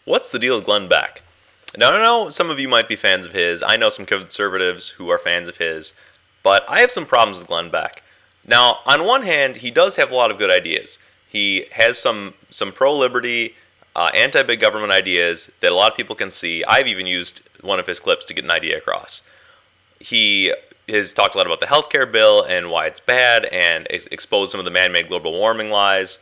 What's the deal with Glenn Beck? Now, I know some of you might be fans of his. I know some conservatives who are fans of his. But I have some problems with Glenn Beck. Now, on one hand, he does have a lot of good ideas. He has some pro-liberty, anti-big government ideas that a lot of people can see. I've even used one of his clips to get an idea across. He has talked a lot about the healthcare bill and why it's bad and exposed some of the man-made global warming lies.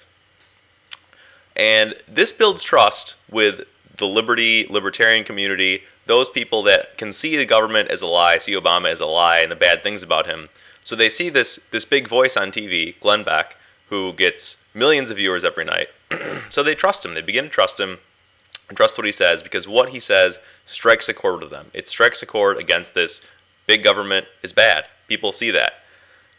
And this builds trust with the libertarian community, those people that can see the government as a lie, see Obama as a lie and the bad things about him. So they see this big voice on TV, Glenn Beck, who gets millions of viewers every night. So they trust him. They begin to trust him and trust what he says because what he says strikes a chord with them. It strikes a chord against this big government is bad. People see that.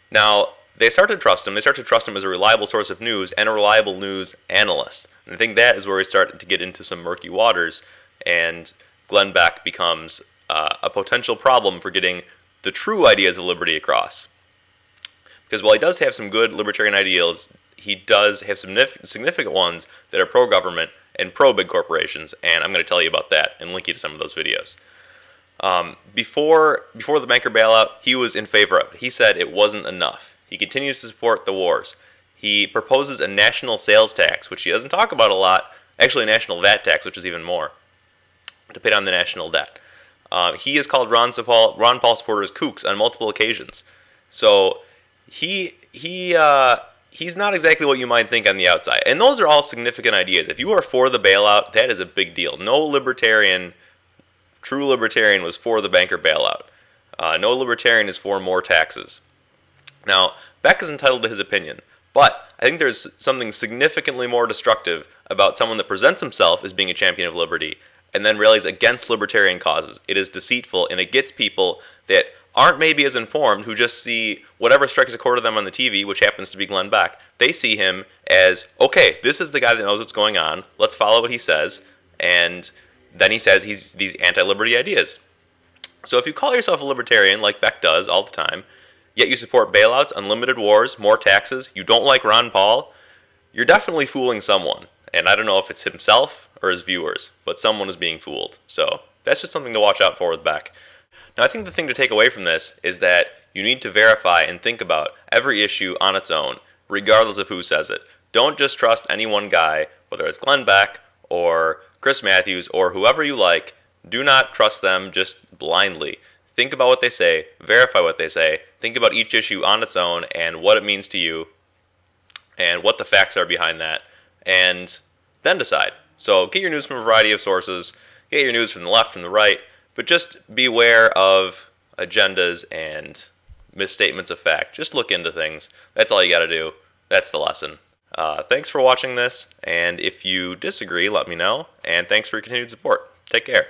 Now, they start to trust him. They start to trust him as a reliable source of news and a reliable news analyst. And I think that is where we start to get into some murky waters, and Glenn Beck becomes a potential problem for getting the true ideas of liberty across. Because while he does have some good libertarian ideals, he does have some significant ones that are pro-government and pro-big corporations, and I'm going to tell you about that and link you to some of those videos. Before the banker bailout, he was in favor of it. He said it wasn't enough. He continues to support the wars. He proposes a national sales tax, which he doesn't talk about a lot. Actually, a national VAT tax, which is even more, to pay down the national debt. He has called Ron Paul supporters kooks on multiple occasions. So he's not exactly what you might think on the outside. And those are all significant ideas. If you are for the bailout, that is a big deal. No true libertarian was for the banker bailout. No libertarian is for more taxes. Now, Beck is entitled to his opinion, but I think there's something significantly more destructive about someone that presents himself as being a champion of liberty and then rallies against libertarian causes. It is deceitful, and it gets people that aren't maybe as informed, who just see whatever strikes a chord to them on the TV, which happens to be Glenn Beck. They see him as, okay, this is the guy that knows what's going on. Let's follow what he says. And then he says he's these anti-liberty ideas. So if you call yourself a libertarian, like Beck does all the time, yet you support bailouts, unlimited wars, more taxes, you don't like Ron Paul, you're definitely fooling someone. And I don't know if it's himself or his viewers, but someone is being fooled. So that's just something to watch out for with Beck. Now, I think the thing to take away from this is that you need to verify and think about every issue on its own, regardless of who says it. Don't just trust any one guy, whether it's Glenn Beck or Chris Matthews or whoever you like. Do not trust them just blindly. Think about what they say, verify what they say, think about each issue on its own and what it means to you and what the facts are behind that, and then decide. So get your news from a variety of sources, get your news from the left, from the right, but just beware of agendas and misstatements of fact. Just look into things. That's all you got to do. That's the lesson. Thanks for watching this, and if you disagree, let me know, and thanks for your continued support. Take care.